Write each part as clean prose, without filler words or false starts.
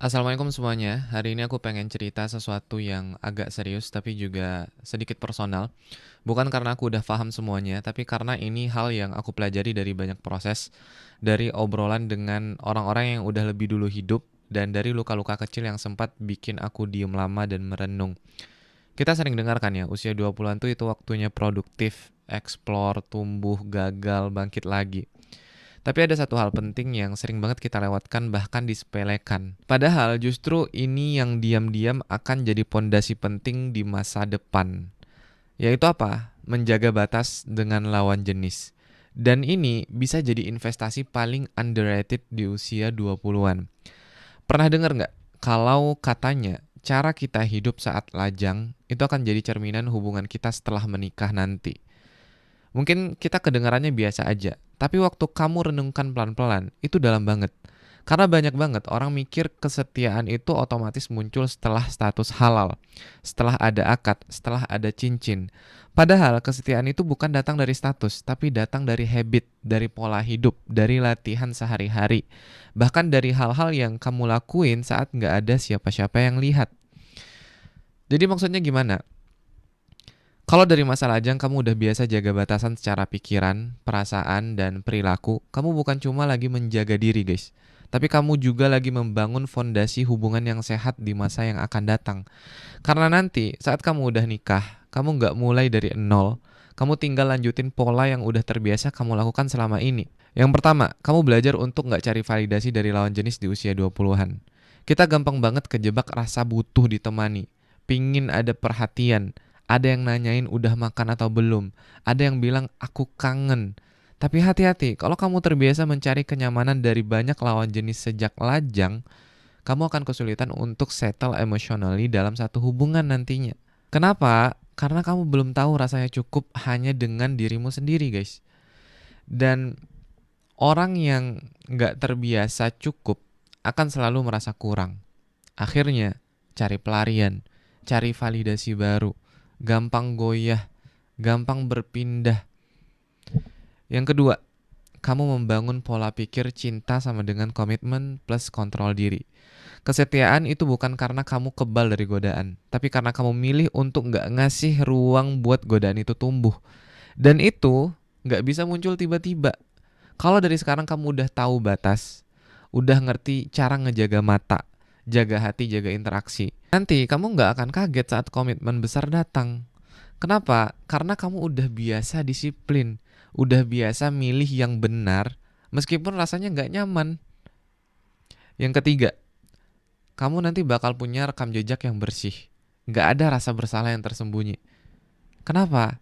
Assalamualaikum semuanya. Hari ini aku pengen cerita sesuatu yang agak serius tapi juga sedikit personal. Bukan karena aku udah paham semuanya, tapi karena ini hal yang aku pelajari dari banyak proses, dari obrolan dengan orang-orang yang udah lebih dulu hidup, dan dari luka-luka kecil yang sempat bikin aku diem lama dan merenung. Kita sering dengarkan ya, usia 20-an tuh itu waktunya produktif, explore, tumbuh, gagal, bangkit lagi. Tapi ada satu hal penting yang sering banget kita lewatkan bahkan disepelekan. Padahal justru ini yang diam-diam akan jadi pondasi penting di masa depan. Yaitu apa? Menjaga batas dengan lawan jenis. Dan ini bisa jadi investasi paling underrated di usia 20-an. Pernah dengar nggak? Kalau katanya cara kita hidup saat lajang itu akan jadi cerminan hubungan kita setelah menikah nanti. Mungkin kita kedengarannya biasa aja, tapi waktu kamu renungkan pelan-pelan, itu dalam banget. Karena banyak banget orang mikir kesetiaan itu otomatis muncul setelah status halal, setelah ada akad, setelah ada cincin. Padahal kesetiaan itu bukan datang dari status, tapi datang dari habit, dari pola hidup, dari latihan sehari-hari. Bahkan dari hal-hal yang kamu lakuin saat nggak ada siapa-siapa yang lihat. Jadi maksudnya gimana? Kalau dari masa lajang kamu udah biasa jaga batasan secara pikiran, perasaan, dan perilaku, kamu bukan cuma lagi menjaga diri guys. Tapi kamu juga lagi membangun fondasi hubungan yang sehat di masa yang akan datang. Karena nanti saat kamu udah nikah, kamu nggak mulai dari nol. Kamu tinggal lanjutin pola yang udah terbiasa kamu lakukan selama ini. Yang pertama, kamu belajar untuk nggak cari validasi dari lawan jenis di usia 20-an. Kita gampang banget kejebak rasa butuh ditemani. Pingin ada perhatian, ada yang nanyain udah makan atau belum. Ada yang bilang aku kangen. Tapi hati-hati, kalau kamu terbiasa mencari kenyamanan dari banyak lawan jenis sejak lajang, kamu akan kesulitan untuk settle emotionally dalam satu hubungan nantinya. Kenapa? Karena kamu belum tahu rasanya cukup hanya dengan dirimu sendiri, guys. Dan orang yang nggak terbiasa cukup akan selalu merasa kurang. Akhirnya, cari pelarian, cari validasi baru, gampang goyah, gampang berpindah. Yang kedua, kamu membangun pola pikir cinta sama dengan komitmen plus kontrol diri. Kesetiaan itu bukan karena kamu kebal dari godaan, tapi karena kamu milih untuk nggak ngasih ruang buat godaan itu tumbuh. Dan itu nggak bisa muncul tiba-tiba. Kalau dari sekarang kamu udah tahu batas, udah ngerti cara ngejaga mata, jaga hati, jaga interaksi. Nanti kamu nggak akan kaget saat komitmen besar datang. Kenapa? Karena kamu udah biasa disiplin, udah biasa milih yang benar, meskipun rasanya nggak nyaman. Yang ketiga, kamu nanti bakal punya rekam jejak yang bersih. Nggak ada rasa bersalah yang tersembunyi. Kenapa?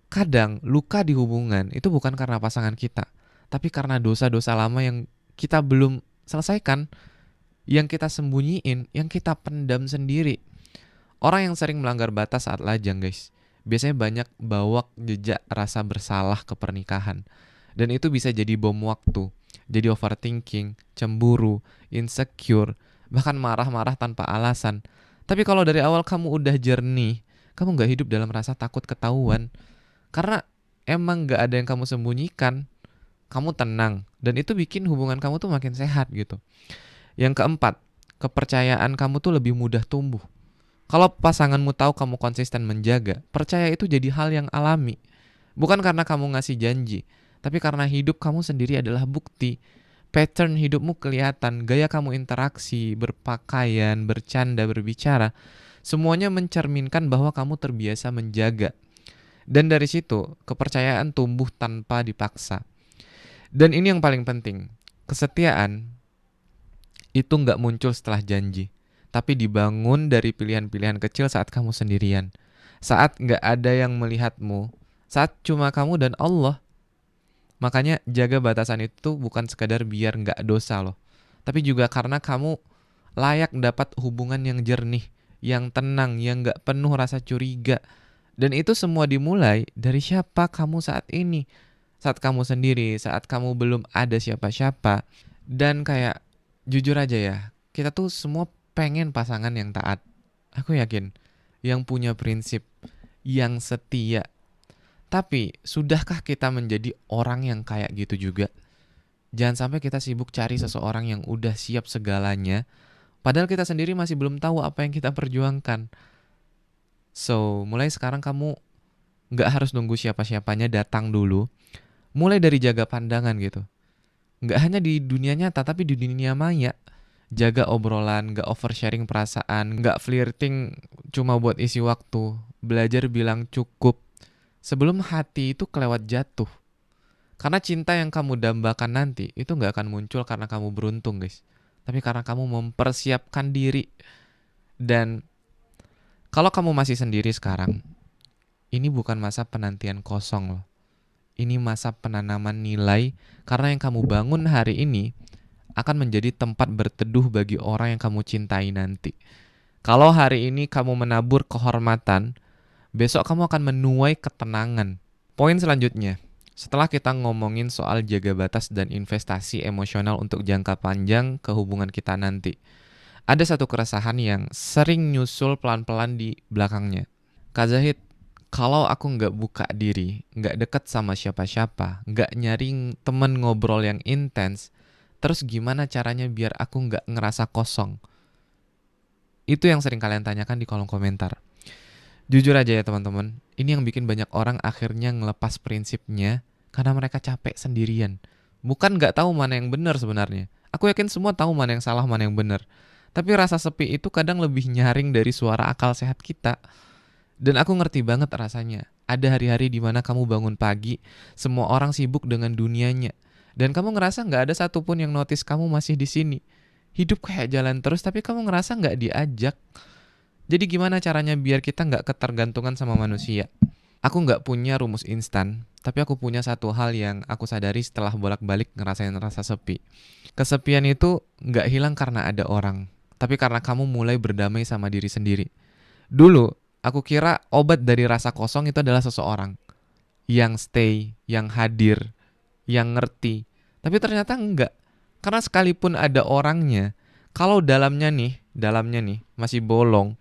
Kadang luka di hubungan itu bukan karena pasangan kita, tapi karena dosa-dosa lama yang kita belum selesaikan, yang kita sembunyiin, yang kita pendam sendiri. Orang yang sering melanggar batas saat lajang guys, biasanya banyak bawa jejak rasa bersalah ke pernikahan. Dan itu bisa jadi bom waktu, jadi overthinking, cemburu, insecure, bahkan marah-marah tanpa alasan. Tapi kalau dari awal kamu udah jernih, kamu gak hidup dalam rasa takut ketahuan. Karena emang gak ada yang kamu sembunyikan, kamu tenang. Dan itu bikin hubungan kamu tuh makin sehat gitu. Yang keempat, kepercayaan kamu tuh lebih mudah tumbuh. Kalau pasanganmu tahu kamu konsisten menjaga, percaya itu jadi hal yang alami. Bukan karena kamu ngasih janji, tapi karena hidup kamu sendiri adalah bukti. Pattern hidupmu kelihatan, gaya kamu interaksi, berpakaian, bercanda, berbicara, semuanya mencerminkan bahwa kamu terbiasa menjaga. Dan dari situ, kepercayaan tumbuh tanpa dipaksa. Dan ini yang paling penting, kesetiaan itu nggak muncul setelah janji, tapi dibangun dari pilihan-pilihan kecil saat kamu sendirian. Saat nggak ada yang melihatmu, saat cuma kamu dan Allah. Makanya jaga batasan itu bukan sekadar biar nggak dosa loh, tapi juga karena kamu layak dapat hubungan yang jernih, yang tenang, yang nggak penuh rasa curiga. Dan itu semua dimulai dari siapa kamu saat ini. Saat kamu sendiri, saat kamu belum ada siapa-siapa. Dan kayak jujur aja ya, kita tuh semua pengen pasangan yang taat. Aku yakin, yang punya prinsip, yang setia. Tapi sudahkah kita menjadi orang yang kayak gitu juga? Jangan sampai kita sibuk cari seseorang yang udah siap segalanya, Padahal kita sendiri masih belum tahu apa yang kita perjuangkan. So, mulai sekarang kamu nggak harus nunggu siapa-siapanya datang dulu. Mulai dari jaga pandangan gitu. Nggak hanya di dunia nyata, tapi di dunia maya. Jaga obrolan, nggak oversharing perasaan, nggak flirting cuma buat isi waktu. Belajar bilang cukup sebelum hati itu kelewat jatuh. Karena cinta yang kamu dambakan nanti itu nggak akan muncul karena kamu beruntung, guys. Tapi karena kamu mempersiapkan diri. Dan kalau kamu masih sendiri sekarang, ini bukan masa penantian kosong loh. Ini masa penanaman nilai karena yang kamu bangun hari ini akan menjadi tempat berteduh bagi orang yang kamu cintai nanti. Kalau hari ini kamu menabur kehormatan, besok kamu akan menuai ketenangan. Poin selanjutnya, setelah kita ngomongin soal jaga batas dan investasi emosional untuk jangka panjang ke hubungan kita nanti, ada satu keresahan yang sering nyusul pelan-pelan di belakangnya. Kak Zahid, kalau aku nggak buka diri, nggak deket sama siapa-siapa, nggak nyari temen ngobrol yang intens, terus gimana caranya biar aku nggak ngerasa kosong? Itu yang sering kalian tanyakan di kolom komentar. Jujur aja ya teman-teman, ini yang bikin banyak orang akhirnya ngelepas prinsipnya karena mereka capek sendirian. Bukan nggak tahu mana yang benar sebenarnya. Aku yakin semua tahu mana yang salah, mana yang benar. Tapi rasa sepi itu kadang lebih nyaring dari suara akal sehat kita. Dan aku ngerti banget rasanya. Ada hari-hari di mana kamu bangun pagi, semua orang sibuk dengan dunianya. Dan kamu ngerasa nggak ada satupun yang notice kamu masih di sini. Hidup kayak jalan terus, tapi kamu ngerasa nggak diajak. Jadi gimana caranya biar kita nggak ketergantungan sama manusia? Aku nggak punya rumus instan, tapi aku punya satu hal yang aku sadari setelah bolak-balik ngerasain rasa sepi. Kesepian itu nggak hilang karena ada orang, tapi karena kamu mulai berdamai sama diri sendiri. Dulu, aku kira obat dari rasa kosong itu adalah seseorang yang stay, yang hadir, yang ngerti. Tapi ternyata enggak. Karena sekalipun ada orangnya, kalau dalamnya nih masih bolong,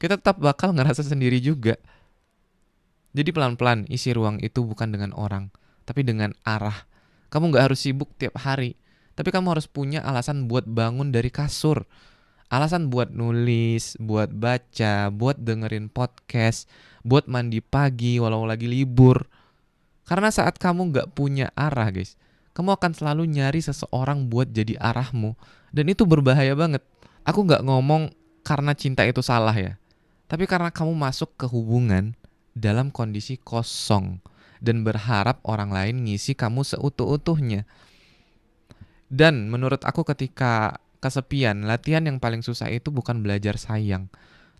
kita tetap bakal ngerasa sendiri juga. Jadi pelan-pelan isi ruang itu bukan dengan orang, tapi dengan arah. Kamu nggak harus sibuk tiap hari, tapi kamu harus punya alasan buat bangun dari kasur. Alasan buat nulis, buat baca, buat dengerin podcast, buat mandi pagi walau lagi libur. Karena saat kamu nggak punya arah guys, kamu akan selalu nyari seseorang buat jadi arahmu. Dan itu berbahaya banget. Aku nggak ngomong karena cinta itu salah ya, tapi karena kamu masuk ke hubungan dalam kondisi kosong dan berharap orang lain ngisi kamu seutuh-utuhnya. Dan menurut aku ketika kesepian, latihan yang paling susah itu bukan belajar sayang,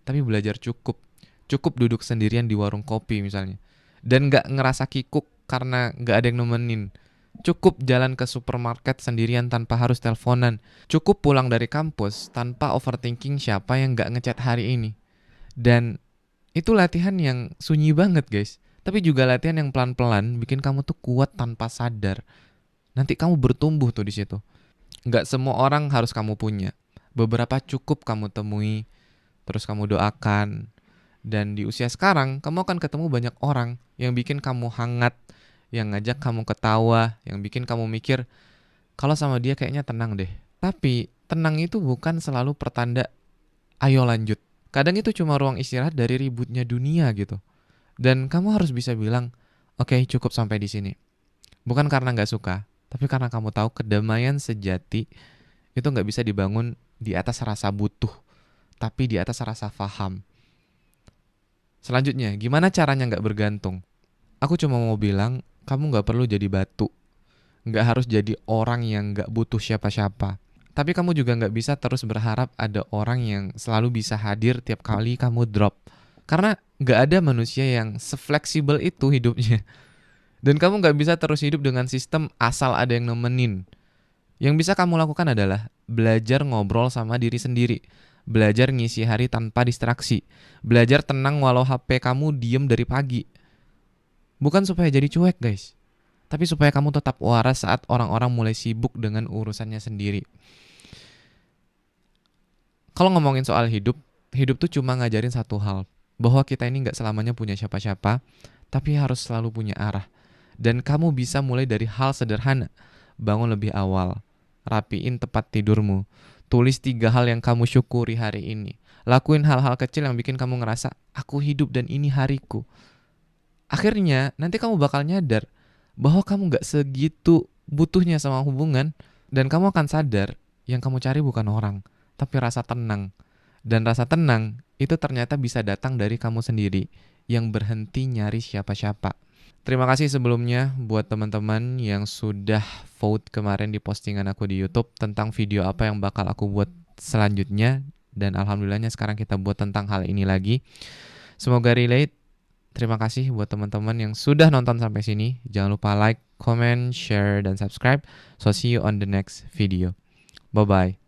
tapi belajar cukup. Cukup duduk sendirian di warung kopi misalnya. Dan gak ngerasa kikuk karena gak ada yang nemenin. Cukup jalan ke supermarket sendirian tanpa harus teleponan. Cukup pulang dari kampus tanpa overthinking siapa yang gak ngechat hari ini. Dan itu latihan yang sunyi banget guys. Tapi juga latihan yang pelan-pelan bikin kamu tuh kuat tanpa sadar. Nanti kamu bertumbuh tuh di situ. Nggak semua orang harus kamu punya. Beberapa cukup kamu temui, terus kamu doakan. Dan di usia sekarang, kamu akan ketemu banyak orang yang bikin kamu hangat, yang ngajak kamu ketawa, yang bikin kamu mikir, kalau sama dia kayaknya tenang deh. Tapi tenang itu bukan selalu pertanda, ayo lanjut. Kadang itu cuma ruang istirahat dari ributnya dunia gitu. Dan kamu harus bisa bilang, oke, cukup sampai di sini. Bukan karena nggak suka, tapi karena kamu tahu kedamaian sejati itu nggak bisa dibangun di atas rasa butuh, tapi di atas rasa paham. Selanjutnya, gimana caranya nggak bergantung? Aku cuma mau bilang, kamu nggak perlu jadi batu. Nggak harus jadi orang yang nggak butuh siapa-siapa. Tapi kamu juga nggak bisa terus berharap ada orang yang selalu bisa hadir tiap kali kamu drop. Karena nggak ada manusia yang sefleksibel itu hidupnya. Dan kamu nggak bisa terus hidup dengan sistem asal ada yang nemenin. Yang bisa kamu lakukan adalah belajar ngobrol sama diri sendiri. Belajar ngisi hari tanpa distraksi. Belajar tenang walau HP kamu diem dari pagi. Bukan supaya jadi cuek guys, tapi supaya kamu tetap waras saat orang-orang mulai sibuk dengan urusannya sendiri. Kalau ngomongin soal hidup, hidup tuh cuma ngajarin satu hal. Bahwa kita ini gak selamanya punya siapa-siapa, tapi harus selalu punya arah. Dan kamu bisa mulai dari hal sederhana. Bangun lebih awal, rapiin tempat tidurmu, Tulis 3 hal yang kamu syukuri hari ini. Lakuin hal-hal kecil yang bikin kamu ngerasa, aku hidup dan ini hariku. Akhirnya, nanti kamu bakal nyadar bahwa kamu gak segitu butuhnya sama hubungan. Dan kamu akan sadar, yang kamu cari bukan orang, tapi rasa tenang. Dan rasa tenang, itu ternyata bisa datang dari kamu sendiri, yang berhenti nyari siapa-siapa. Terima kasih sebelumnya buat teman-teman yang sudah vote kemarin di postingan aku di YouTube tentang video apa yang bakal aku buat selanjutnya. Dan alhamdulillahnya sekarang kita buat tentang hal ini lagi. Semoga relate. Terima kasih buat teman-teman yang sudah nonton sampai sini. Jangan lupa like, comment, share, dan subscribe. So see you on the next video. Bye-bye.